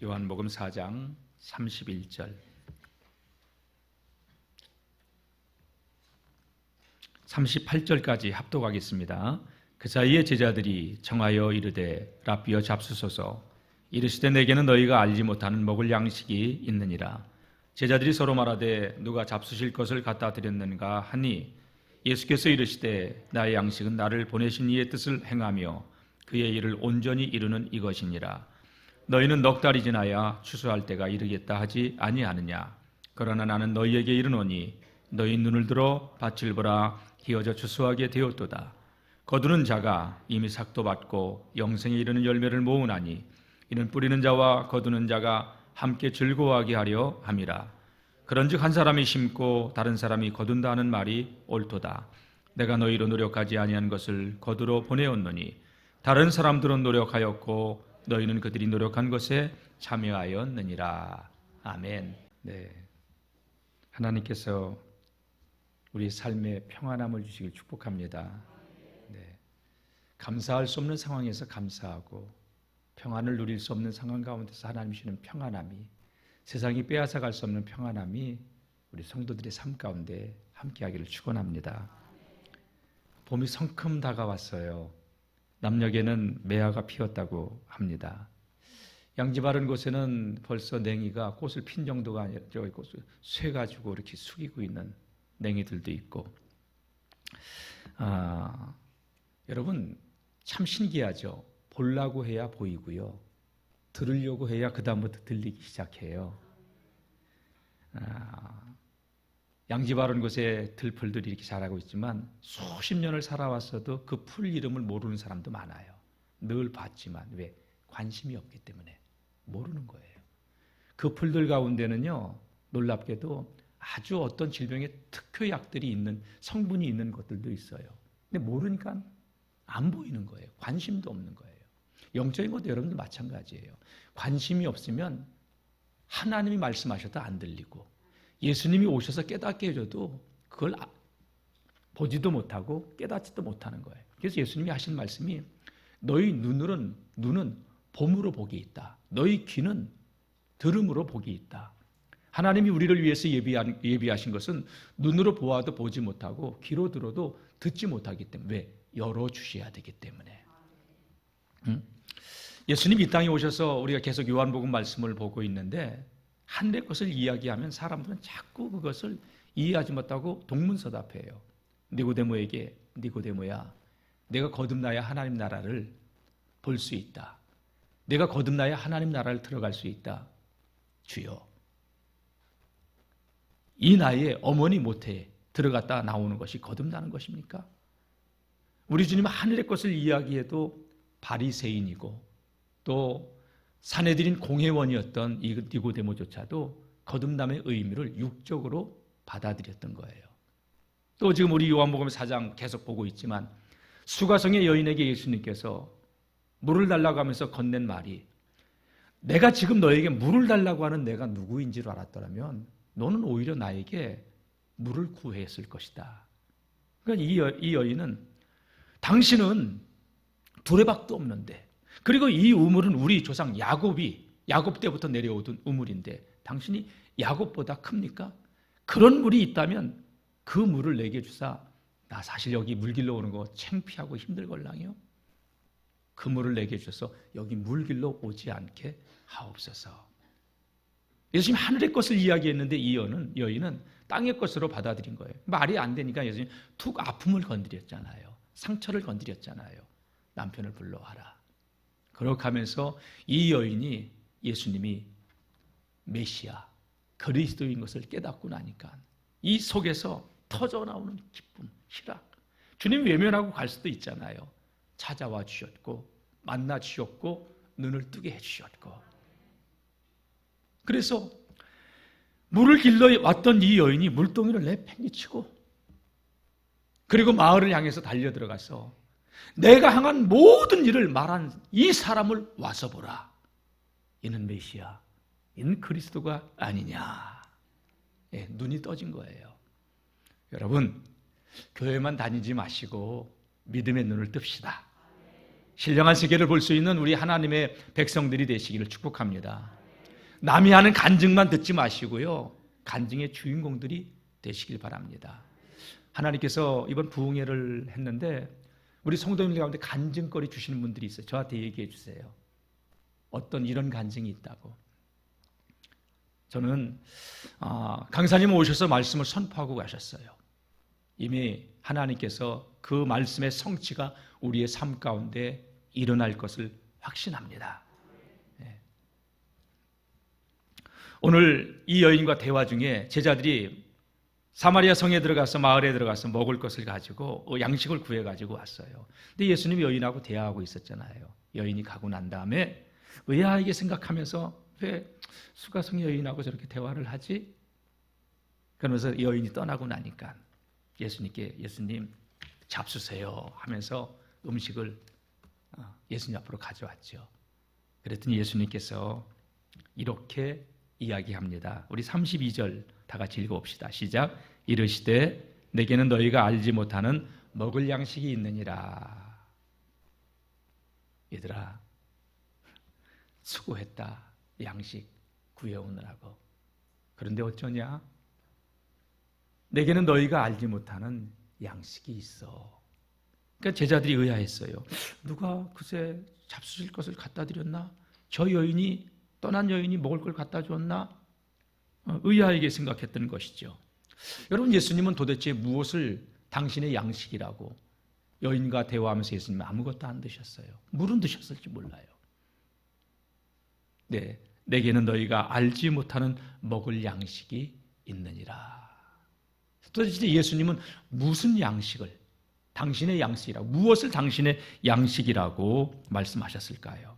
요한복음 4장 31절 38절까지 합독하겠습니다. 그 사이에 제자들이 청하여 이르되 랍비여 잡수소서. 이르시되 내게는 너희가 알지 못하는 먹을 양식이 있느니라. 제자들이 서로 말하되 누가 잡수실 것을 갖다 드렸는가 하니 예수께서 이르시되 나의 양식은 나를 보내신 이의 뜻을 행하며 그의 일을 온전히 이루는 이것이니라. 너희는 넉 달이 지나야 추수할 때가 이르겠다 하지 아니하느냐. 그러나 나는 너희에게 이르노니 너희 눈을 들어 밭을 보라. 기어져 추수하게 되었도다. 거두는 자가 이미 삭도 받고 영생에 이르는 열매를 모으나니 이는 뿌리는 자와 거두는 자가 함께 즐거워하게 하려 함이라. 그런즉 한 사람이 심고 다른 사람이 거둔다 하는 말이 옳도다. 내가 너희로 노력하지 아니한 것을 거두러 보내었노니 다른 사람들은 노력하였고 너희는 그들이 노력한 것에 참여하였느니라. 아멘. 네, 하나님께서 우리 삶에 평안함을 주시길 축복합니다. 네, 감사할 수 없는 상황에서 감사하고 평안을 누릴 수 없는 상황 가운데서 하나님 주시는 평안함이, 세상이 빼앗아갈 수 없는 평안함이 우리 성도들의 삶 가운데 함께하기를 축원합니다. 봄이 성큼 다가왔어요. 남녘에는 매화가 피었다고 합니다. 양지 바른 곳에는 벌써 냉이가 꽃을 핀 정도가 아니라 꽃을 쇠가지고 이렇게 숙이고 있는 냉이들도 있고, 여러분 참 신기하죠. 보려고 해야 보이고요, 들으려고 해야 그 다음부터 들리기 시작해요. 양지 바른 곳에 들풀들이 이렇게 자라고 있지만 수십 년을 살아왔어도 그 풀 이름을 모르는 사람도 많아요. 늘 봤지만 왜? 관심이 없기 때문에 모르는 거예요. 그 풀들 가운데는요, 놀랍게도 아주 어떤 질병의 특효약들이 있는, 성분이 있는 것들도 있어요. 근데 모르니까 안 보이는 거예요. 관심도 없는 거예요. 영적인 것도 여러분들 마찬가지예요. 관심이 없으면 하나님이 말씀하셔도 안 들리고, 예수님이 오셔서 깨닫게 해줘도 그걸 보지도 못하고 깨닫지도 못하는 거예요. 그래서 예수님이 하신 말씀이 너희 눈은 봄으로 복이 있다. 너희 귀는 들음으로 복이 있다. 하나님이 우리를 위해서 예비하신 것은 눈으로 보아도 보지 못하고 귀로 들어도 듣지 못하기 때문에, 왜? 열어주셔야 되기 때문에. 예수님이 이 땅에 오셔서 우리가 계속 요한복음 말씀을 보고 있는데 하늘의 것을 이야기하면 사람들은 자꾸 그것을 이해하지 못하고 동문서답해요. 니고데모에게, 니고데모야, 내가 거듭나야 하나님 나라를 볼 수 있다. 내가 거듭나야 하나님 나라를 들어갈 수 있다. 주여, 이 나이에 어머니 모태에 들어갔다 나오는 것이 거듭나는 것입니까? 우리 주님은 하늘의 것을 이야기해도 바리새인이고 또 사내들인 공회원이었던 이 니고데모조차도 거듭남의 의미를 육적으로 받아들였던 거예요. 또 지금 우리 요한복음 4장 계속 보고 있지만 수가성의 여인에게 예수님께서 물을 달라고 하면서 건넨 말이, 내가 지금 너에게 물을 달라고 하는 내가 누구인지를 알았더라면 너는 오히려 나에게 물을 구했을 것이다. 그러니까 이 여인은, 당신은 두레박도 없는데, 그리고 이 우물은 우리 조상 야곱 때부터 내려오던 우물인데 당신이 야곱보다 큽니까? 그런 물이 있다면 그 물을 내게 주사, 나 사실 여기 물 길러 오는 거 창피하고 힘들걸랑요. 그 물을 내게 주셔서 여기 물 길러 오지 않게 하옵소서. 예수님 하늘의 것을 이야기했는데 이 여인은 땅의 것으로 받아들인 거예요. 말이 안 되니까 예수님 툭 아픔을 건드렸잖아요. 상처를 건드렸잖아요. 남편을 불러와라. 그렇게 하면서 이 여인이 예수님이 메시아, 그리스도인 것을 깨닫고 나니까 이 속에서 터져나오는 기쁨, 희락. 주님 외면하고 갈 수도 있잖아요. 찾아와 주셨고 만나 주셨고 눈을 뜨게 해주셨고. 그래서 물을 길러 왔던 이 여인이 물동이를 내팽개치고, 그리고 마을을 향해서 달려 들어가서 내가 행한 모든 일을 말한 이 사람을 와서 보라. 이는 메시아, 이는 그리스도가 아니냐. 눈이 떠진 거예요. 여러분, 교회만 다니지 마시고 믿음의 눈을 뜹시다. 신령한 세계를 볼 수 있는 우리 하나님의 백성들이 되시기를 축복합니다. 남이 하는 간증만 듣지 마시고요. 간증의 주인공들이 되시길 바랍니다. 하나님께서 이번 부흥회를 했는데 우리 성도님들 가운데 간증거리 주시는 분들이 있어요. 저한테 얘기해 주세요. 어떤 이런 간증이 있다고. 저는 강사님 오셔서 말씀을 선포하고 가셨어요. 이미 하나님께서 그 말씀의 성취가 우리의 삶 가운데 일어날 것을 확신합니다. 네. 오늘 이 여인과 대화 중에 제자들이 사마리아 성에 들어가서 마을에 들어가서 먹을 것을 가지고 양식을 구해 가지고 왔어요. 근데 예수님이 여인하고 대화하고 있었잖아요. 여인이 가고 난 다음에 의아하게 생각하면서 왜 수가성 여인하고 저렇게 대화를 하지? 그러면서 여인이 떠나고 나니까 예수님께 예수님 잡수세요 하면서 음식을 예수님 앞으로 가져왔죠. 그랬더니 예수님께서 이렇게 이야기합니다. 우리 32절 다 같이 읽어봅시다. 시작. 이르시되 내게는 너희가 알지 못하는 먹을 양식이 있느니라. 얘들아 수고했다. 양식 구해오느라고. 그런데 어쩌냐? 내게는 너희가 알지 못하는 양식이 있어. 그러니까 제자들이 의아했어요. 누가 그새 잡수실 것을 갖다 드렸나? 저 여인이 떠난 여인이 먹을 걸 갖다 줬나? 의아하게 생각했던 것이죠. 여러분, 예수님은 도대체 무엇을 당신의 양식이라고 여인과 대화하면서 예수님은 아무것도 안 드셨어요. 물은 드셨을지 몰라요. 네, 내게는 너희가 알지 못하는 먹을 양식이 있느니라. 도대체 예수님은 무슨 양식을 당신의 양식이라고, 무엇을 당신의 양식이라고 말씀하셨을까요?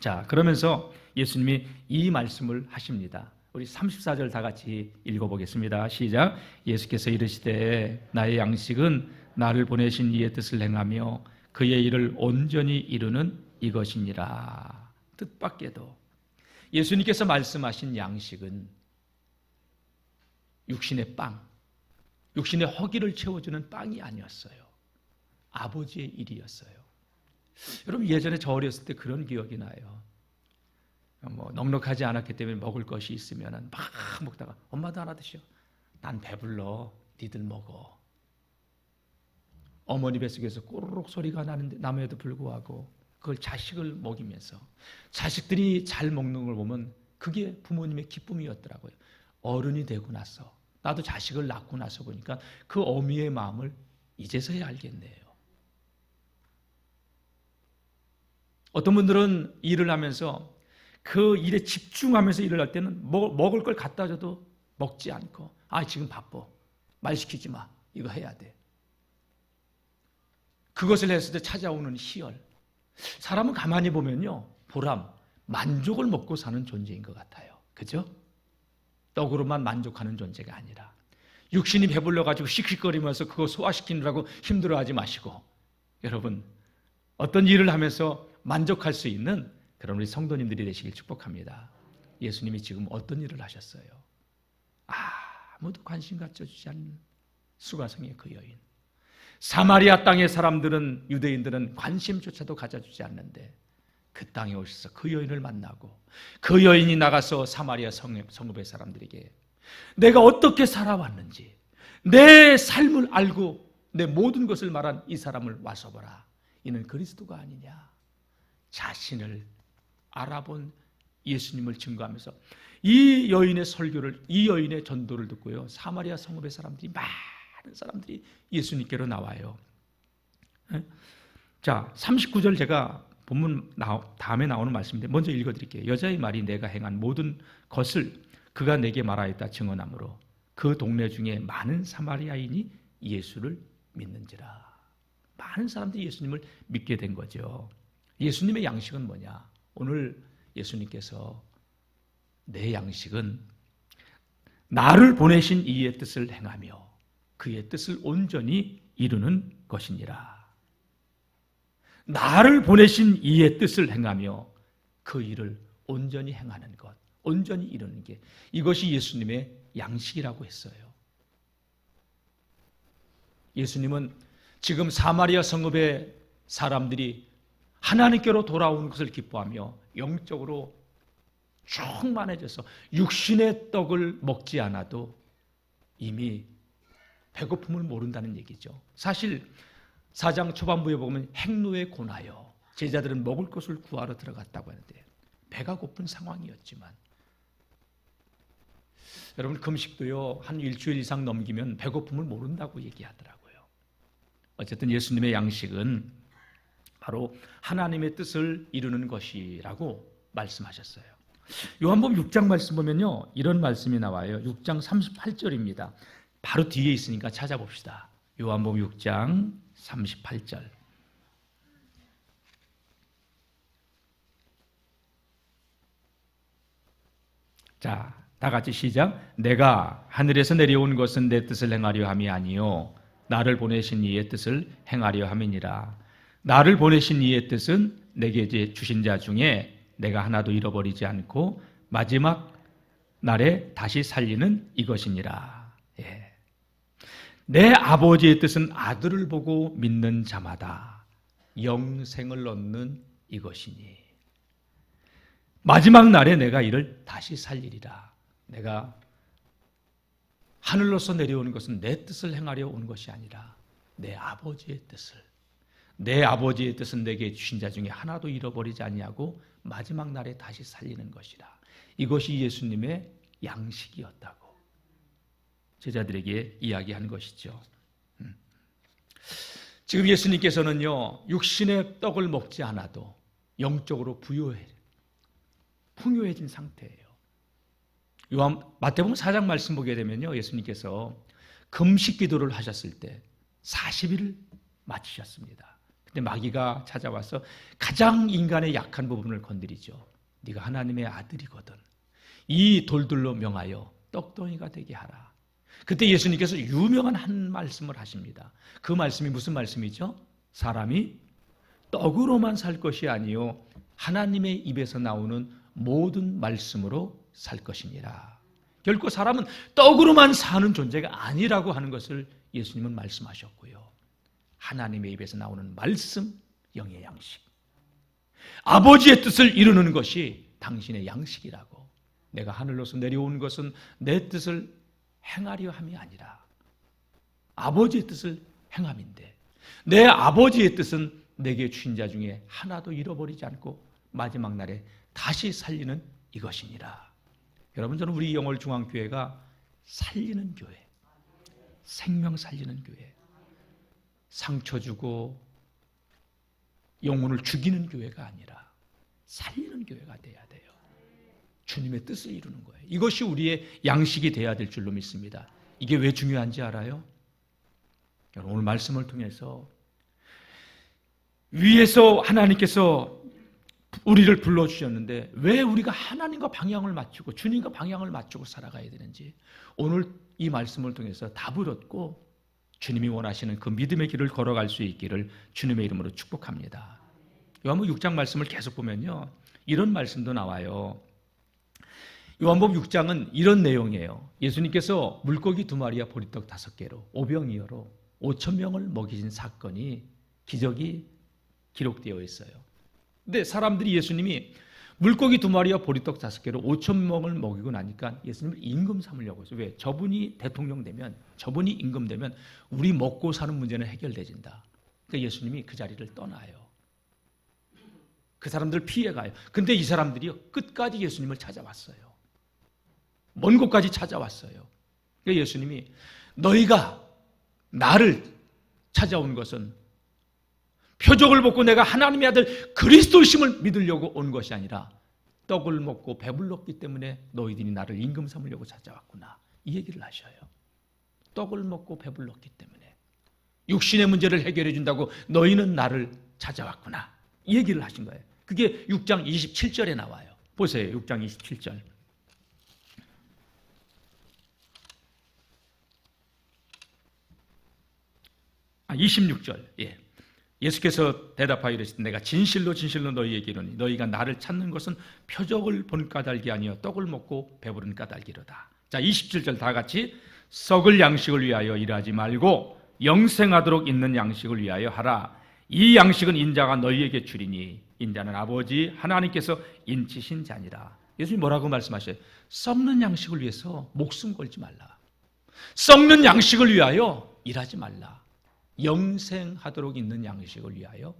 자, 그러면서 예수님이 이 말씀을 하십니다. 우리 34절 다 같이 읽어보겠습니다. 시작. 예수께서 이르시되 나의 양식은 나를 보내신 이의 뜻을 행하며 그의 일을 온전히 이루는 이것이니라. 뜻밖에도 예수님께서 말씀하신 양식은 육신의 빵, 육신의 허기를 채워주는 빵이 아니었어요. 아버지의 일이었어요. 여러분, 예전에 저 어렸을 때 그런 기억이 나요. 넉넉하지 않았기 때문에 먹을 것이 있으면 막 먹다가 엄마도 하나 드셔. 난 배불러. 니들 먹어. 어머니 뱃속에서 꼬르륵 소리가 남에도 불구하고 그걸 자식을 먹이면서 자식들이 잘 먹는 걸 보면 그게 부모님의 기쁨이었더라고요. 어른이 되고 나서 나도 자식을 낳고 나서 보니까 그 어미의 마음을 이제서야 알겠네요. 어떤 분들은 일을 하면서 그 일에 집중하면서 일을 할 때는 먹을 걸 갖다 줘도 먹지 않고 지금 바빠. 말 시키지 마. 이거 해야 돼. 그것을 했을 때 찾아오는 희열. 사람은 가만히 보면요. 보람, 만족을 먹고 사는 존재인 것 같아요. 그죠? 떡으로만 만족하는 존재가 아니라 육신이 배불러가지고 씩씩거리면서 그거 소화시키느라고 힘들어하지 마시고 여러분 어떤 일을 하면서 만족할 수 있는 그런 우리 성도님들이 되시길 축복합니다. 예수님이 지금 어떤 일을 하셨어요? 아무도 관심 가져주지 않는 수가성의 그 여인. 사마리아 땅의 사람들은, 유대인들은 관심조차도 가져주지 않는데 그 땅에 오셔서 그 여인을 만나고 그 여인이 나가서 사마리아 성읍의 사람들에게 내가 어떻게 살아왔는지 내 삶을 알고 내 모든 것을 말한 이 사람을 와서 보라. 이는 그리스도가 아니냐. 자신을 알아본 예수님을 증거하면서 이 여인의 설교를, 이 여인의 전도를 듣고요, 사마리아 성읍의 사람들이, 많은 사람들이 예수님께로 나와요. 자, 39절 제가 본문 다음에 나오는 말씀인데 먼저 읽어드릴게요. 여자의 말이 내가 행한 모든 것을 그가 내게 말하였다 증언하므로 그 동네 중에 많은 사마리아인이 예수를 믿는지라. 많은 사람들이 예수님을 믿게 된 거죠. 예수님의 양식은 뭐냐? 오늘 예수님께서 내 양식은 나를 보내신 이의 뜻을 행하며 그의 뜻을 온전히 이루는 것이니라. 나를 보내신 이의 뜻을 행하며 그 일을 온전히 행하는 것, 온전히 이루는 게, 이것이 예수님의 양식이라고 했어요. 예수님은 지금 사마리아 성읍의 사람들이 하나님께로 돌아오는 것을 기뻐하며 영적으로 충만해져서 육신의 떡을 먹지 않아도 이미 배고픔을 모른다는 얘기죠. 사실 4장 초반부에 보면 행로에 권하여 제자들은 먹을 것을 구하러 들어갔다고 하는데 배가 고픈 상황이었지만 여러분 금식도요 한 일주일 이상 넘기면 배고픔을 모른다고 얘기하더라고요. 어쨌든 예수님의 양식은 바로 하나님의 뜻을 이루는 것이라고 말씀하셨어요. 요한복음 6장 말씀 보면요 이런 말씀이 나와요. 6장 38절입니다. 바로 뒤에 있으니까 찾아봅시다. 요한복음 6장 38절. 자, 다 같이 시작. 내가 하늘에서 내려온 것은 내 뜻을 행하려 함이 아니요 나를 보내신 이의 뜻을 행하려 함이니라. 나를 보내신 이의 뜻은 내게 주신 자 중에 내가 하나도 잃어버리지 않고 마지막 날에 다시 살리는 이것이니라. 예. 내 아버지의 뜻은 아들을 보고 믿는 자마다 영생을 얻는 이것이니 마지막 날에 내가 이를 다시 살리리라. 내가 하늘로서 내려오는 것은 내 뜻을 행하려 온 것이 아니라 내 아버지의 뜻을. 내 아버지의 뜻은 내게 주신 자 중에 하나도 잃어버리지 아니하고 마지막 날에 다시 살리는 것이라. 이것이 예수님의 양식이었다고 제자들에게 이야기한 것이죠. 지금 예수님께서는요 육신의 떡을 먹지 않아도 영적으로 풍요해진 상태예요. 마태복음 4장 말씀 보게 되면요 예수님께서 금식 기도를 하셨을 때 40일을 마치셨습니다. 근데 마귀가 찾아와서 가장 인간의 약한 부분을 건드리죠. 네가 하나님의 아들이거든 이 돌들로 명하여 떡덩이가 되게 하라. 그때 예수님께서 유명한 한 말씀을 하십니다. 그 말씀이 무슨 말씀이죠? 사람이 떡으로만 살 것이 아니요 하나님의 입에서 나오는 모든 말씀으로 살 것이니라. 결코 사람은 떡으로만 사는 존재가 아니라고 하는 것을 예수님은 말씀하셨고요. 하나님의 입에서 나오는 말씀, 영의 양식. 아버지의 뜻을 이루는 것이 당신의 양식이라고. 내가 하늘로서 내려온 것은 내 뜻을 행하려 함이 아니라 아버지의 뜻을 행함인데 내 아버지의 뜻은 내게 주신 자 중에 하나도 잃어버리지 않고 마지막 날에 다시 살리는 이것이니라. 여러분 저는 우리 영월중앙교회가 살리는 교회, 생명 살리는 교회, 상처 주고 영혼을 죽이는 교회가 아니라 살리는 교회가 돼야 돼요. 주님의 뜻을 이루는 거예요. 이것이 우리의 양식이 돼야 될 줄로 믿습니다. 이게 왜 중요한지 알아요? 여러분 오늘 말씀을 통해서 위에서 하나님께서 우리를 불러주셨는데 왜 우리가 하나님과 방향을 맞추고 주님과 방향을 맞추고 살아가야 되는지 오늘 이 말씀을 통해서 답을 얻고 주님이 원하시는 그 믿음의 길을 걸어갈 수 있기를 주님의 이름으로 축복합니다. 요한복음 6장 말씀을 계속 보면요 이런 말씀도 나와요. 요한복음 6장은 이런 내용이에요. 예수님께서 물고기 2마리와 보리떡 5개로 오병이어로 5,000명을 먹이신 사건이 기적이 기록되어 있어요. 근데 사람들이 예수님이 물고기 2마리와 보리떡 5개로 5,000명을 먹이고 나니까 예수님을 임금 삼으려고 했어요. 왜? 저분이 대통령 되면, 저분이 임금 되면 우리 먹고 사는 문제는 해결되진다. 그러니까 예수님이 그 자리를 떠나요. 그 사람들 피해가요. 근데 이 사람들이 끝까지 예수님을 찾아왔어요. 먼 곳까지 찾아왔어요. 그러니까 예수님이 너희가 나를 찾아온 것은 표적을 보고 내가 하나님의 아들 그리스도심을 믿으려고 온 것이 아니라 떡을 먹고 배불렀기 때문에 너희들이 나를 임금 삼으려고 찾아왔구나. 이 얘기를 하셔요. 떡을 먹고 배불렀기 때문에 육신의 문제를 해결해 준다고 너희는 나를 찾아왔구나. 이 얘기를 하신 거예요. 그게 6장 27절에 나와요. 보세요. 6장 27절. 26절. 예. 예수께서 대답하여 이르시되 내가 진실로 진실로 너희에게 이르노니 너희가 나를 찾는 것은 표적을 본 까닭이 아니요 떡을 먹고 배부른 까닭이로다. 자, 27절 다 같이 썩을 양식을 위하여 일하지 말고 영생하도록 있는 양식을 위하여 하라. 이 양식은 인자가 너희에게 주리니 인자는 아버지 하나님께서 인치신 자니라. 예수님 뭐라고 말씀하셔요? 썩는 양식을 위해서 목숨 걸지 말라. 썩는 양식을 위하여 일하지 말라. 영생하도록 있는 양식을 위하여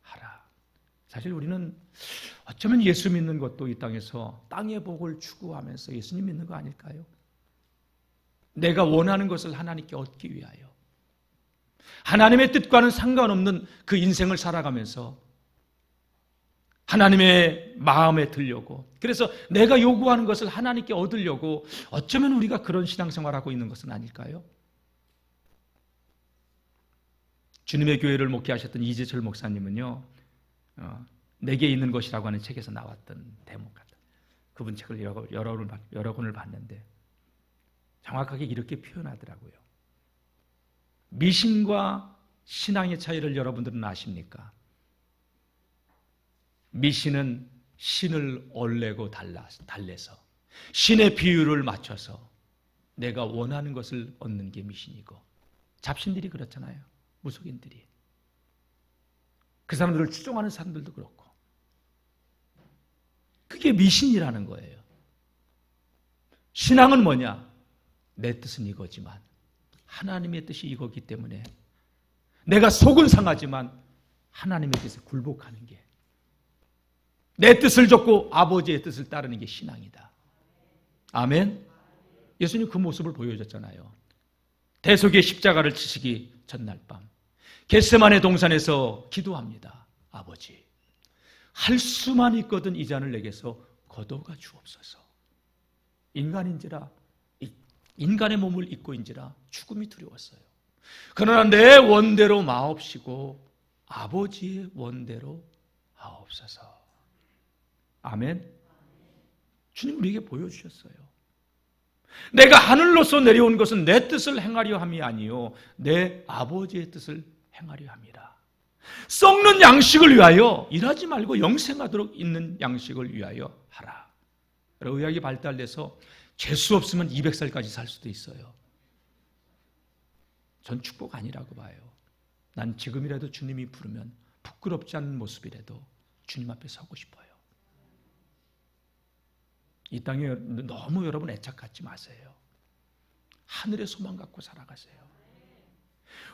하라. 사실 우리는 어쩌면 예수 믿는 것도 이 땅에서 땅의 복을 추구하면서 예수님 믿는 거 아닐까요? 내가 원하는 것을 하나님께 얻기 위하여 하나님의 뜻과는 상관없는 그 인생을 살아가면서 하나님의 마음에 들려고, 그래서 내가 요구하는 것을 하나님께 얻으려고 어쩌면 우리가 그런 신앙생활을 하고 있는 것은 아닐까요? 주님의 교회를 목회하셨던 이재철 목사님은요, 내게 있는 것이라고 하는 책에서 나왔던 대목 같아요. 그분 책을 여러 권을 봤는데 정확하게 이렇게 표현하더라고요. 미신과 신앙의 차이를 여러분들은 아십니까? 미신은 신을 올리고 달래서 신의 비율을 맞춰서 내가 원하는 것을 얻는 게 미신이고, 잡신들이 그렇잖아요. 무속인들이. 그 사람들을 추종하는 사람들도 그렇고, 그게 미신이라는 거예요. 신앙은 뭐냐? 내 뜻은 이거지만 하나님의 뜻이 이거기 때문에 내가 속은 상하지만 하나님의 뜻에 굴복하는 게, 내 뜻을 좇고 아버지의 뜻을 따르는 게 신앙이다. 아멘. 예수님 그 모습을 보여줬잖아요. 대속의 십자가를 지시기 전날 밤 겟세마네 동산에서 기도합니다. 아버지, 할 수만 있거든 이 잔을 내게서 거둬가 주옵소서. 인간의 몸을 입고인지라 죽음이 두려웠어요. 그러나 내 원대로 마옵시고 아버지의 원대로 하옵소서. 아멘. 주님 우리에게 보여주셨어요. 내가 하늘로서 내려온 것은 내 뜻을 행하려 함이 아니요 내 아버지의 뜻을 행하려 함이라. 썩는 양식을 위하여 일하지 말고 영생하도록 있는 양식을 위하여 하라. 의학이 발달돼서 재수 없으면 200살까지 살 수도 있어요. 전 축복 아니라고 봐요. 난 지금이라도 주님이 부르면 부끄럽지 않은 모습이라도 주님 앞에 서고 싶어요. 이 땅에 너무 여러분 애착 갖지 마세요. 하늘의 소망 갖고 살아가세요.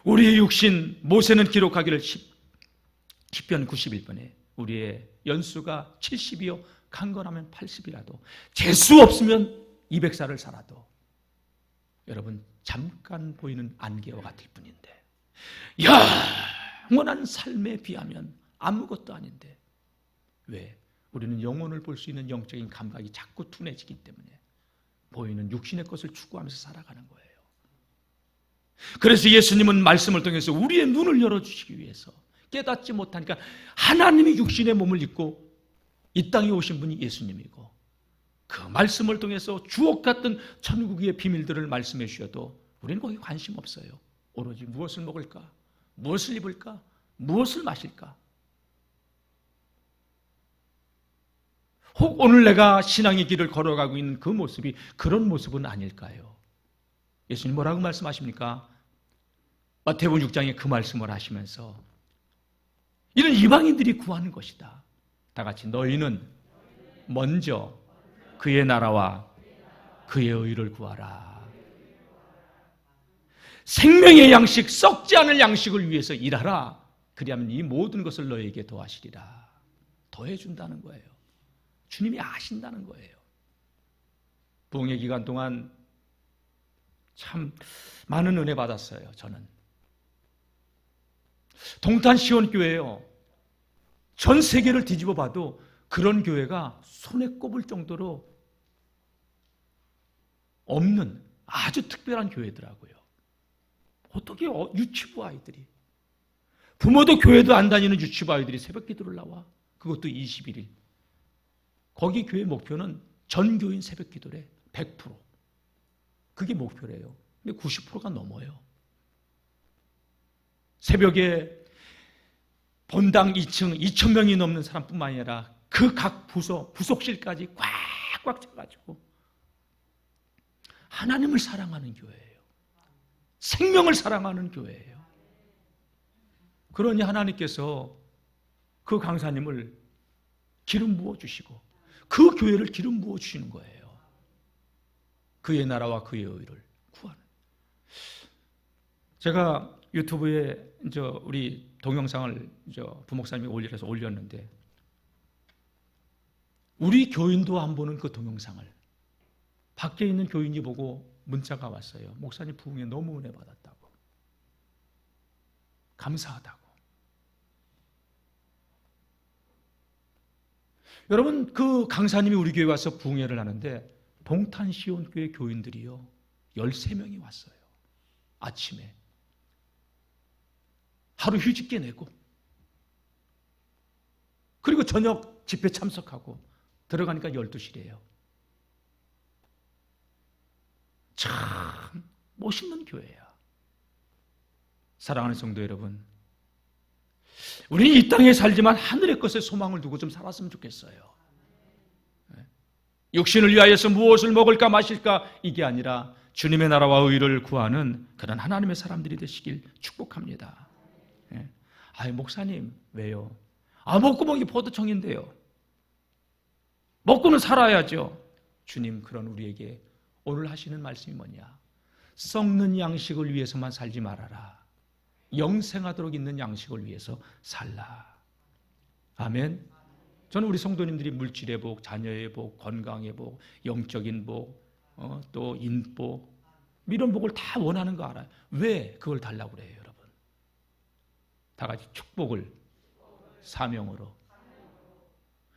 우리의 육신, 모세는 기록하기를 10편 91번에 우리의 연수가 70이요 강건하면 80이라도 재수 없으면 200살을 살아도 여러분 잠깐 보이는 안개와 같을 뿐인데 영원한 삶에 비하면 아무것도 아닌데, 왜? 우리는 영혼을 볼 수 있는 영적인 감각이 자꾸 둔해지기 때문에 보이는 육신의 것을 추구하면서 살아가는 거예요. 그래서 예수님은 말씀을 통해서 우리의 눈을 열어주시기 위해서, 깨닫지 못하니까 하나님이 육신의 몸을 입고 이 땅에 오신 분이 예수님이고, 그 말씀을 통해서 주옥 같은 천국의 비밀들을 말씀해 주셔도 우리는 거기에 관심 없어요. 오로지 무엇을 먹을까? 무엇을 입을까? 무엇을 마실까? 혹 오늘 내가 신앙의 길을 걸어가고 있는 그 모습이 그런 모습은 아닐까요? 예수님 뭐라고 말씀하십니까? 마태복음 6장에 그 말씀을 하시면서 이는 이방인들이 구하는 것이다. 다 같이 너희는 먼저 그의 나라와 그의 의를 구하라. 생명의 양식, 썩지 않을 양식을 위해서 일하라. 그리하면 이 모든 것을 너희에게 더하시리라. 더해준다는 거예요. 주님이 아신다는 거예요. 부흥의 기간 동안 참 많은 은혜 받았어요. 저는 동탄 시온교회요, 전 세계를 뒤집어 봐도 그런 교회가 손에 꼽을 정도로 없는 아주 특별한 교회더라고요. 어떻게 유치부 아이들이, 부모도 교회도 안 다니는 유치부 아이들이 새벽 기도를 나와, 그것도 21일. 거기 교회 목표는 전 교인 새벽 기도래. 100%. 그게 목표래요. 근데 90%가 넘어요. 새벽에 본당 2층 2,000명이 넘는 사람뿐만 아니라 그 각 부속실까지 꽉꽉 차가지고 하나님을 사랑하는 교회예요. 생명을 사랑하는 교회예요. 그러니 하나님께서 그 강사님을 기름 부어주시고 그 교회를 기름 부어 주시는 거예요. 그의 나라와 그의 의를 구하는. 제가 유튜브에 우리 동영상을 부목사님이 올리라서 올렸는데, 우리 교인도 안 보는 그 동영상을 밖에 있는 교인이 보고 문자가 왔어요. 목사님 부흥에 너무 은혜 받았다고, 감사하다고. 여러분, 그 강사님이 우리 교회 와서 부흥회를 하는데 동탄시온교회 교인들이요 13명이 왔어요. 아침에 하루 휴직계 내고, 그리고 저녁 집회 참석하고 들어가니까 12시래요. 참 멋있는 교회야. 사랑하는 성도 여러분, 우리는 이 땅에 살지만 하늘의 것에 소망을 두고 좀 살았으면 좋겠어요. 육신을 위하여서 무엇을 먹을까 마실까 이게 아니라 주님의 나라와 의를 구하는 그런 하나님의 사람들이 되시길 축복합니다. 목사님 왜요? 목구멍이 포도청인데요. 먹고는 살아야죠. 주님, 그런 우리에게 오늘 하시는 말씀이 뭐냐? 썩는 양식을 위해서만 살지 말아라. 영생하도록 있는 양식을 위해서 살라. 아멘. 저는 우리 성도님들이 물질의 복, 자녀의 복, 건강의 복, 영적인 복, 또 인복, 이런 복을 다 원하는 거 알아요. 왜 그걸 달라고 그래요, 여러분? 다 같이 축복을 사명으로.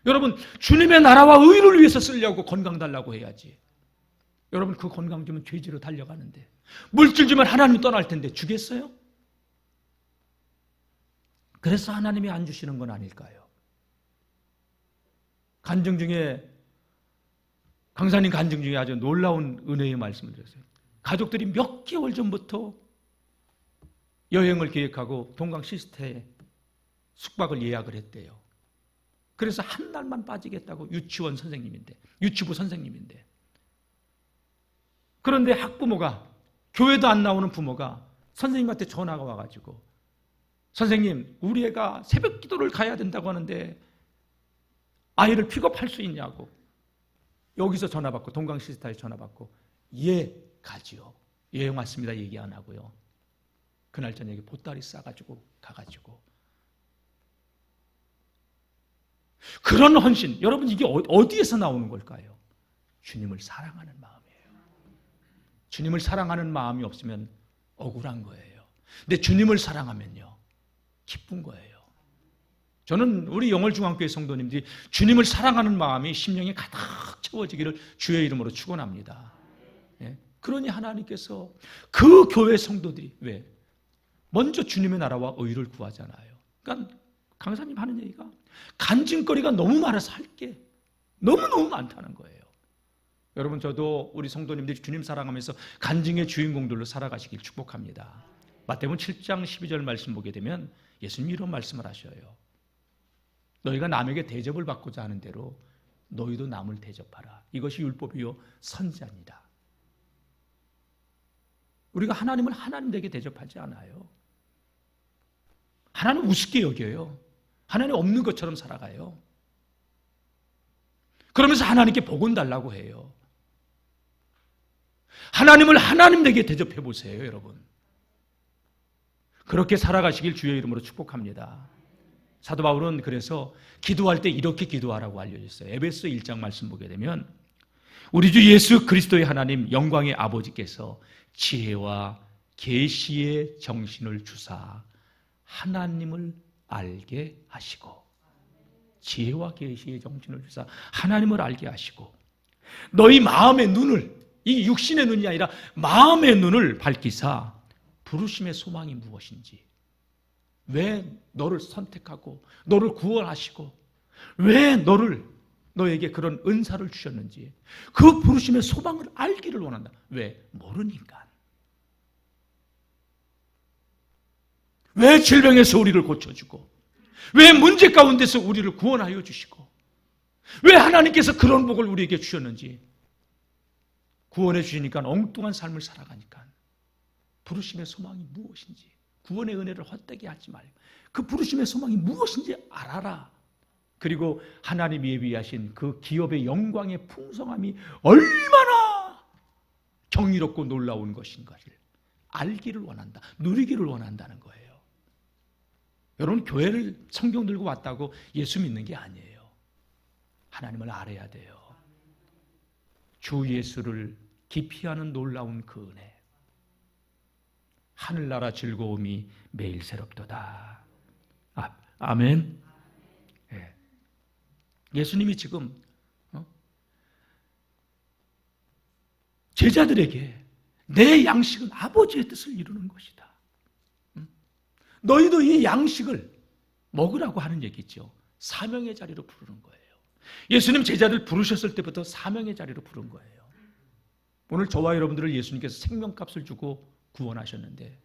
여러분, 주님의 나라와 의를 위해서 쓰려고 건강 달라고 해야지. 여러분, 그 건강 주면 죄지로 달려가는데, 물질 주면 하나님 떠날 텐데 주겠어요? 그래서 하나님이 안 주시는 건 아닐까요? 간증 중에, 강사님 간증 중에 아주 놀라운 은혜의 말씀을 드렸어요. 가족들이 몇 개월 전부터 여행을 계획하고 동강 시스템에 숙박을 예약을 했대요. 그래서 한 달만 빠지겠다고, 유치원 선생님인데, 유치부 선생님인데. 그런데 학부모가, 교회도 안 나오는 부모가 선생님한테 전화가 와가지고, 선생님, 우리 애가 새벽 기도를 가야 된다고 하는데 아이를 픽업할 수 있냐고. 여기서 전화 받고, 동강 시스타에 전화 받고, 예, 가지요. 여행 왔습니다 얘기 안 하고요. 그날 저녁에 보따리 싸가지고 가가지고. 그런 헌신, 여러분 이게 어디에서 나오는 걸까요? 주님을 사랑하는 마음이에요. 주님을 사랑하는 마음이 없으면 억울한 거예요. 근데 주님을 사랑하면요 기쁜 거예요. 저는 우리 영월중앙교회 성도님들이 주님을 사랑하는 마음이 심령에 가득 채워지기를 주의 이름으로 축원합니다. 예? 그러니 하나님께서 그 교회 성도들이 왜? 먼저 주님의 나라와 의를 구하잖아요. 그러니까 강사님 하는 얘기가 간증거리가 너무 많아서 할 게 너무너무 많다는 거예요. 여러분, 저도 우리 성도님들이 주님 사랑하면서 간증의 주인공들로 살아가시길 축복합니다. 마태복음 7장 12절 말씀 보게 되면 예수님이 이런 말씀을 하셔요. 너희가 남에게 대접을 받고자 하는 대로 너희도 남을 대접하라. 이것이 율법이요 선지자니라. 우리가 하나님을 하나님에게 대접하지 않아요. 하나님 우습게 여겨요. 하나님 없는 것처럼 살아가요. 그러면서 하나님께 복은 달라고 해요. 하나님을 하나님에게 대접해 보세요, 여러분. 그렇게 살아가시길 주의 이름으로 축복합니다. 사도 바울은 그래서 기도할 때 이렇게 기도하라고 알려줬어요. 에베소 1장 말씀 보게 되면 우리 주 예수 그리스도의 하나님 영광의 아버지께서 지혜와 계시의 정신을 주사 하나님을 알게 하시고, 지혜와 계시의 정신을 주사 하나님을 알게 하시고, 너희 마음의 눈을, 이 육신의 눈이 아니라 마음의 눈을 밝히사 부르심의 소망이 무엇인지, 왜 너를 선택하고 너를 구원하시고 왜 너에게 그런 은사를 주셨는지 그 부르심의 소망을 알기를 원한다. 왜? 모르니까. 왜 질병에서 우리를 고쳐주고, 왜 문제 가운데서 우리를 구원하여 주시고, 왜 하나님께서 그런 복을 우리에게 주셨는지, 구원해 주시니까 엉뚱한 삶을 살아가니까 부르심의 소망이 무엇인지, 구원의 은혜를 헛되게 하지 말고 그 부르심의 소망이 무엇인지 알아라. 그리고 하나님이 예비하신 그 기업의 영광의 풍성함이 얼마나 경이롭고 놀라운 것인가를 알기를 원한다. 누리기를 원한다는 거예요. 여러분, 교회를 성경 들고 왔다고 예수 믿는 게 아니에요. 하나님을 알아야 돼요. 주 예수를 깊이 아는 놀라운 그 은혜. 하늘나라 즐거움이 매일 새롭도다. 아멘. 예. 예수님이 지금 제자들에게 내 양식은 아버지의 뜻을 이루는 것이다. 너희도 이 양식을 먹으라고 하는 얘기죠. 사명의 자리로 부르는 거예요. 예수님 제자들 부르셨을 때부터 사명의 자리로 부른 거예요. 오늘 저와 여러분들을 예수님께서 생명값을 주고 구원하셨는데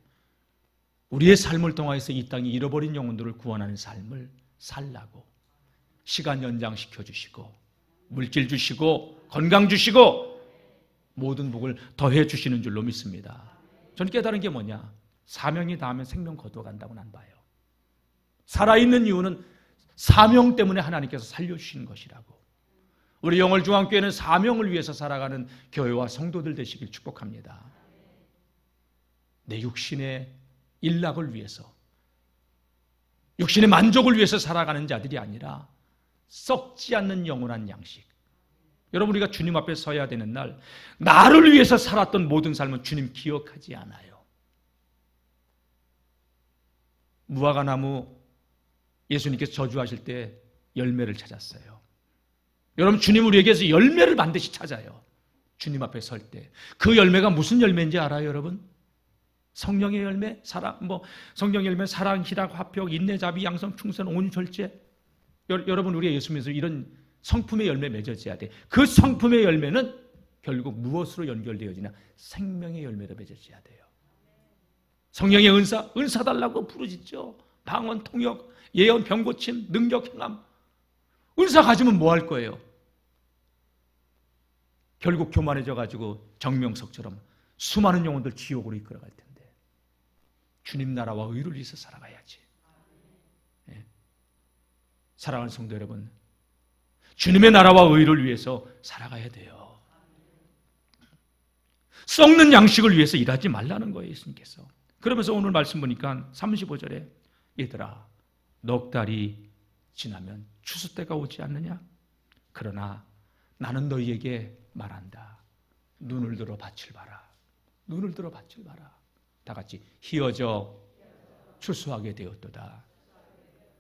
우리의 삶을 통해서 이 땅에 잃어버린 영혼들을 구원하는 삶을 살라고 시간 연장시켜 주시고 물질 주시고 건강 주시고 모든 복을 더해 주시는 줄로 믿습니다. 저는 깨달은 게 뭐냐? 사명이 닿으면 생명 거둬간다고 난 봐요. 살아있는 이유는 사명 때문에 하나님께서 살려주시는 것이라고. 우리 영월중앙교회는 사명을 위해서 살아가는 교회와 성도들 되시길 축복합니다. 내 육신의 일락을 위해서, 육신의 만족을 위해서 살아가는 자들이 아니라 썩지 않는 영원한 양식. 여러분, 우리가 주님 앞에 서야 되는 날, 나를 위해서 살았던 모든 삶은 주님 기억하지 않아요. 무화과나무 예수님께서 저주하실 때 열매를 찾았어요. 여러분, 주님 우리에게서 열매를 반드시 찾아요. 주님 앞에 설 때. 그 열매가 무슨 열매인지 알아요, 여러분? 성령의 열매, 사랑, 성령 열매, 사랑, 희락, 화평, 인내, 자비, 양성, 충성, 온유, 절제. 여러분, 우리가 예수 믿어서 이런 성품의 열매 맺어져야 돼. 그 성품의 열매는 결국 무엇으로 연결되어지냐? 생명의 열매로 맺어져야 돼요. 성령의 은사 달라고 부르짖죠. 방언, 통역, 예언, 병고침, 능력, 행함. 은사 가지면 뭐 할 거예요? 결국 교만해져 가지고 정명석처럼 수많은 영혼들 지옥으로 이끌어갈 텐데 주님 나라와 의를 위해서 살아가야지. 네. 사랑하는 성도 여러분, 주님의 나라와 의를 위해서 살아가야 돼요. 썩는 양식을 위해서 일하지 말라는 거예요, 예수님께서. 그러면서 오늘 말씀 보니까 35절에 얘들아, 넉 달이 지나면 추수 때가 오지 않느냐? 그러나 나는 너희에게 말한다. 눈을 들어 밭을 봐라. 눈을 들어 밭을 봐라. 다 같이 희어져 추수하게 되었도다.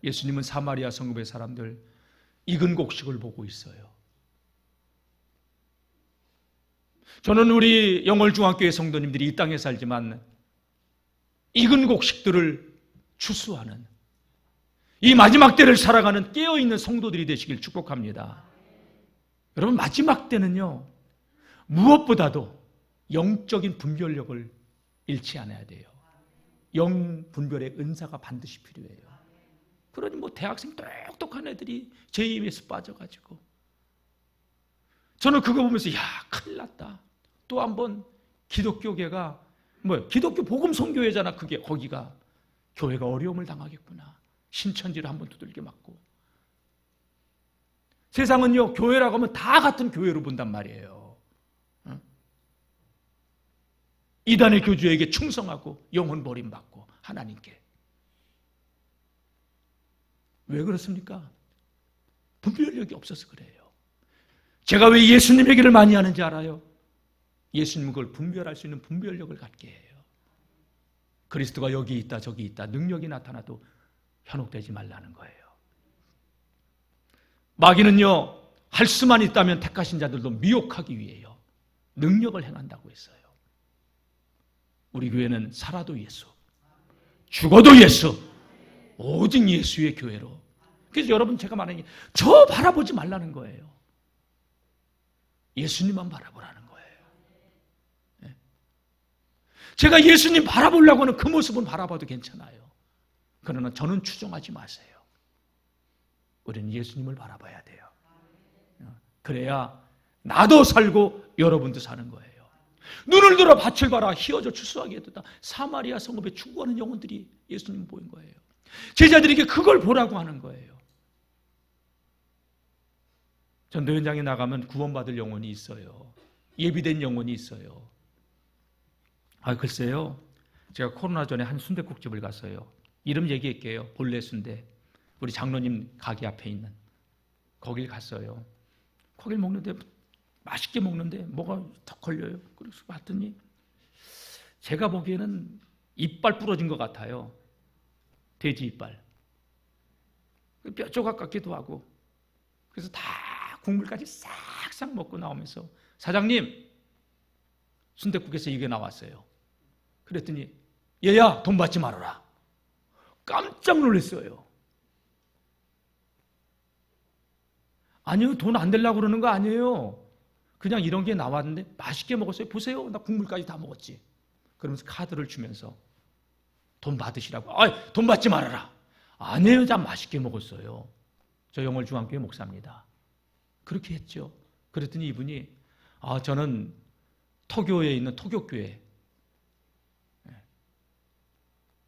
예수님은 사마리아 성읍의 사람들 익은 곡식을 보고 있어요. 저는 우리 영월중앙교회 성도님들이 이 땅에 살지만 익은 곡식들을 추수하는 이 마지막 때를 살아가는 깨어있는 성도들이 되시길 축복합니다. 여러분, 마지막 때는요, 무엇보다도 영적인 분별력을 잃지 않아야 돼요. 영 분별의 은사가 반드시 필요해요. 그러니 대학생 똑똑한 애들이 제2에서 빠져가지고 저는 그거 보면서 큰일 났다. 또 한번 기독교계가 기독교 복음 선교회잖아. 그게 거기가 교회가 어려움을 당하겠구나. 신천지를 한번 두들겨 맞고. 세상은요, 교회라고 하면 다 같은 교회로 본단 말이에요. 이단의 교주에게 충성하고 영혼 버림받고 하나님께. 왜 그렇습니까? 분별력이 없어서 그래요. 제가 왜 예수님 얘기를 많이 하는지 알아요? 예수님은 그걸 분별할 수 있는 분별력을 갖게 해요. 그리스도가 여기 있다 저기 있다 능력이 나타나도 현혹되지 말라는 거예요. 마귀는요, 할 수만 있다면 택하신 자들도 미혹하기 위해요. 능력을 행한다고 했어요. 우리 교회는 살아도 예수, 죽어도 예수, 오직 예수의 교회로. 그래서 여러분, 제가 말하는 게 저 바라보지 말라는 거예요. 예수님만 바라보라는 거예요. 네. 제가 예수님 바라보려고 하는 그 모습은 바라봐도 괜찮아요. 그러나 저는 추종하지 마세요. 우리는 예수님을 바라봐야 돼요. 그래야 나도 살고 여러분도 사는 거예요. 눈을 들어 밭을 봐라. 희어져 추수하게 되다. 사마리아 성읍에 추구하는 영혼들이 예수님 보인 거예요. 제자들에게 그걸 보라고 하는 거예요. 전도 현장에 나가면 구원받을 영혼이 있어요. 예비된 영혼이 있어요. 글쎄요. 제가 코로나 전에 한 순댓국집을 갔어요. 이름 얘기할게요. 본래 순대. 우리 장로님 가게 앞에 있는. 거길 갔어요. 거길 먹는데 맛있게 먹는데 뭐가 턱 걸려요. 그래서 봤더니 제가 보기에는 이빨 부러진 것 같아요. 돼지 이빨. 뼈 조각 같기도 하고. 그래서 다 국물까지 싹싹 먹고 나오면서 사장님 순댓국에서 이게 나왔어요. 그랬더니 얘야 돈 받지 말아라. 깜짝 놀랐어요. 아니요, 돈 안 되려고 그러는 거 아니에요. 그냥 이런 게 나왔는데 맛있게 먹었어요. 보세요, 나 국물까지 다 먹었지. 그러면서 카드를 주면서 돈 받으시라고. 돈 받지 말아라. 아니에요, 난 맛있게 먹었어요. 저 영월중앙교회 목사입니다. 그렇게 했죠. 그랬더니 이분이 저는 토교에 있는 토교교회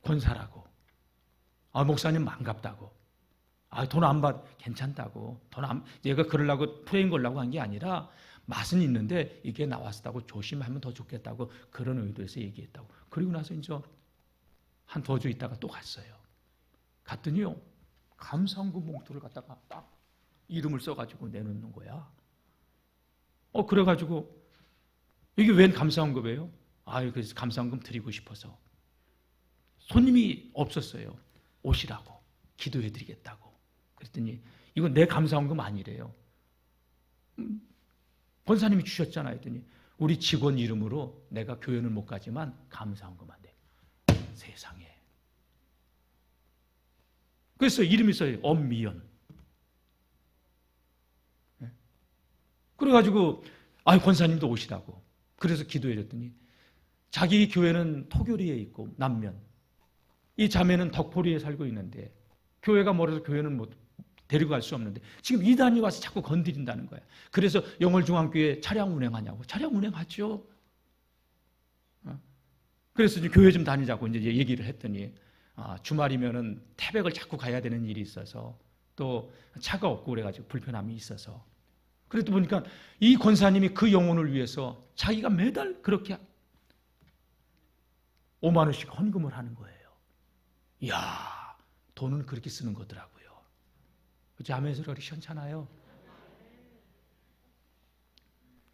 권사라고. 목사님 반갑다고. 돈 안 받, 괜찮다고. 얘가 그러려고 프레임 걸려고 한 게 아니라 맛은 있는데 이게 나왔다고 조심하면 더 좋겠다고 그런 의도에서 얘기했다고. 그리고 나서 이제 한 2주 있다가 또 갔어요. 갔더니요, 감사원금 봉투를 갖다가 딱 이름을 써가지고 내놓는 거야. 그래가지고 이게 웬 감사원금이에요? 그래서 감사원금 드리고 싶어서. 손님이 없었어요. 오시라고. 기도해드리겠다고. 그랬더니 이건 내 감사원금 아니래요. 권사님이 주셨잖아요. 했더니 우리 직원 이름으로 내가 교회는 못 가지만 감사원금 안 돼. 세상에. 그래서 이름이 있어요. 엄미연. 그래가지고 권사님도 오시라고. 그래서 기도해줬더니 자기 교회는 토교리에 있고 남면, 이 자매는 덕포리에 살고 있는데 교회가 멀어서 교회는 못 데리고 갈 수 없는데 지금 이단이 와서 자꾸 건드린다는 거야. 그래서 영월중앙교회 차량 운행하냐고. 차량 운행하죠. 그래서 이제 교회 좀 다니자고 이제 얘기를 했더니 주말이면은 태백을 자꾸 가야 되는 일이 있어서 또 차가 없고 그래가지고 불편함이 있어서. 그래도 보니까 이 권사님이 그 영혼을 위해서 자기가 매달 그렇게 5만 원씩 헌금을 하는 거예요. 이야, 돈은 그렇게 쓰는 거더라고요. 자매서 그렇게 시원찮아요.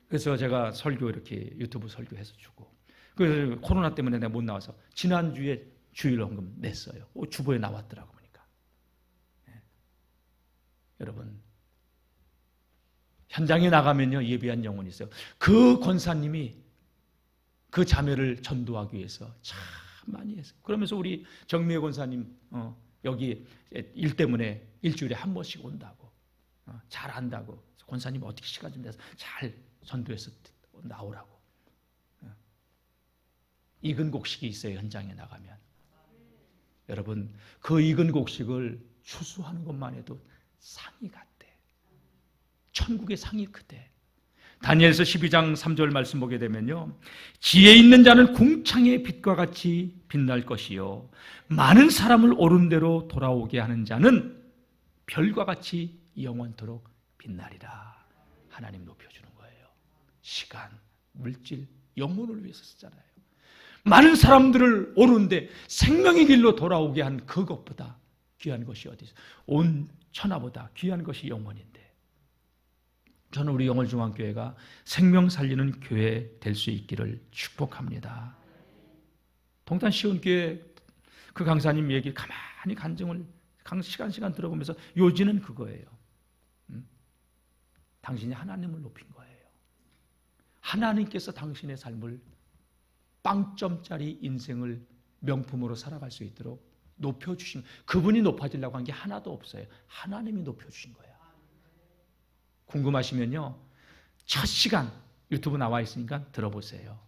그래서 제가 설교 이렇게 유튜브 설교해서 주고, 그래서 코로나 때문에 내가 못 나와서 지난주에 주일 헌금 냈어요. 주보에 나왔더라고 보니까. 여러분, 현장에 나가면요 예비한 영혼이 있어요. 그 권사님이 그 자매를 전도하기 위해서 참 많이 했어요. 그러면서 우리 정미애 권사님 여기 일 때문에 일주일에 한 번씩 온다고, 잘한다고. 권사님 어떻게 시간 좀 내서 잘 전도해서 나오라고. 익은 곡식이 있어요. 현장에 나가면. 여러분, 그 익은 곡식을 추수하는 것만 해도 상이 같대. 천국의 상이 크대. 다니엘서 12장 3절 말씀 보게 되면요, 지혜 있는 자는 궁창의 빛과 같이 빛날 것이요 많은 사람을 옳은 대로 돌아오게 하는 자는 별과 같이 영원토록 빛나리라. 하나님 높여주는 거예요. 시간, 물질, 영혼을 위해서 쓰잖아요. 많은 사람들을 옳은데 생명의 길로 돌아오게 한 그것보다 귀한 것이 어디 있어요? 온 천하보다 귀한 것이 영혼인데, 저는 우리 영월중앙교회가 생명 살리는 교회 될 수 있기를 축복합니다. 동탄 시온교회 그 강사님 얘기 가만히 간증을 시간 들어보면서 요지는 그거예요. 당신이 하나님을 높인 거예요. 하나님께서 당신의 삶을 빵점짜리 인생을 명품으로 살아갈 수 있도록 높여주신, 그분이 높아지려고 한 게 하나도 없어요. 하나님이 높여주신 거예요. 궁금하시면요, 첫 시간 유튜브 나와 있으니까 들어보세요.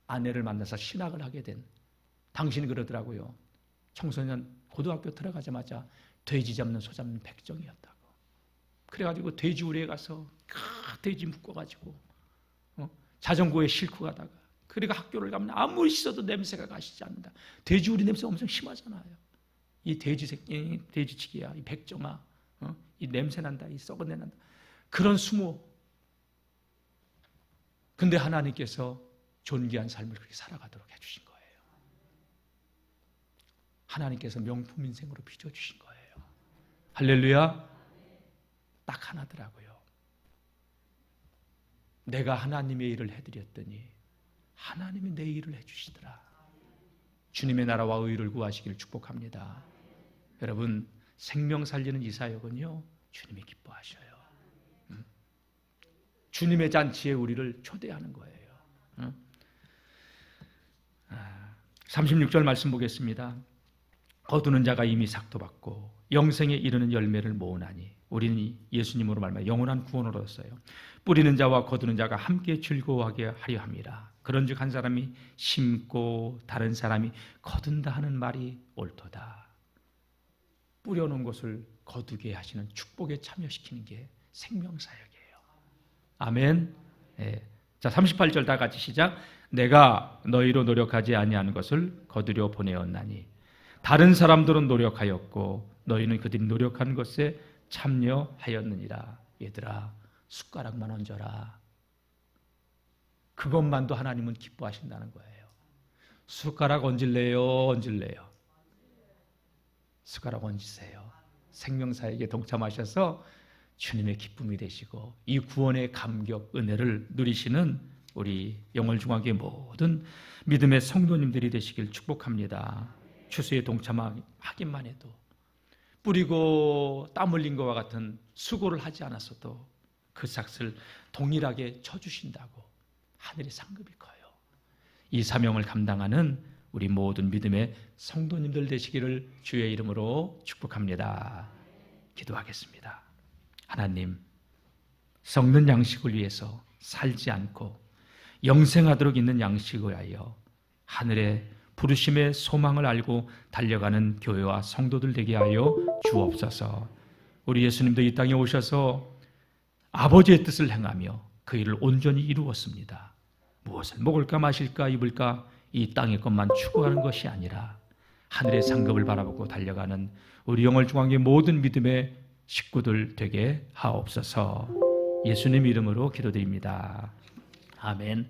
아내를 만나서 신학을 하게 된 당신이 그러더라고요. 청소년 고등학교 들어가자마자 돼지 잡는 소 잡는 백정이었다고. 그래가지고 돼지우리에 가서 돼지 묶어가지고 자전거에 싣고 가다가, 그리고 학교를 가면 아무리 씻어도 냄새가 가시지 않는다. 돼지우리 냄새 엄청 심하잖아요. 이 돼지 새끼, 돼지치기야, 이 백정아, 이 냄새 난다, 이 썩은 내 난다. 그런 수모. 근데 하나님께서 존귀한 삶을 그렇게 살아가도록 해주신 거예요. 하나님께서 명품 인생으로 빚어주신 거예요. 할렐루야. 딱 하나더라고요. 내가 하나님의 일을 해드렸더니 하나님이 내 일을 해주시더라. 주님의 나라와 의를 구하시기를 축복합니다. 여러분, 생명 살리는 이 사역은요, 주님이 기뻐하셔요. 주님의 잔치에 우리를 초대하는 거예요. 36절 말씀 보겠습니다. 거두는 자가 이미 삭도받고 영생에 이르는 열매를 모으나니 우리는 예수님으로 말미암아 영원한 구원을 얻었어요. 뿌리는 자와 거두는 자가 함께 즐거워하게 하려 함이라. 그런즉 한 사람이 심고 다른 사람이 거둔다 하는 말이 옳도다. 뿌려놓은 것을 거두게 하시는 축복에 참여시키는 게 생명사역이에요. 아멘. 네. 자, 38절 다 같이 시작. 내가 너희로 노력하지 아니하는 것을 거두려 보내었나니 다른 사람들은 노력하였고 너희는 그들이 노력한 것에 참여하였느니라. 얘들아, 숟가락만 얹어라. 그것만도 하나님은 기뻐하신다는 거예요. 숟가락 얹을래요? 얹을래요? 숟가락 얹으세요. 생명사역에 동참하셔서 주님의 기쁨이 되시고 이 구원의 감격, 은혜를 누리시는 우리 영월중학교의 모든 믿음의 성도님들이 되시길 축복합니다. 추수에 동참하기만 해도 뿌리고 땀 흘린 것과 같은 수고를 하지 않았어도 그 삭을 동일하게 쳐주신다고 하늘의 상급이 커요. 이 사명을 감당하는 우리 모든 믿음의 성도님들 되시기를 주의 이름으로 축복합니다. 기도하겠습니다. 하나님, 썩는 양식을 위해서 살지 않고 영생하도록 있는 양식을 하여 하늘의 부르심의 소망을 알고 달려가는 교회와 성도들 되게 하여 주옵소서. 우리 예수님도 이 땅에 오셔서 아버지의 뜻을 행하며 그 일을 온전히 이루었습니다. 무엇을 먹을까 마실까 입을까 이 땅의 것만 추구하는 것이 아니라 하늘의 상급을 바라보고 달려가는 우리 영월중앙의 모든 믿음의 식구들 되게 하옵소서. 예수님 이름으로 기도드립니다. 아멘.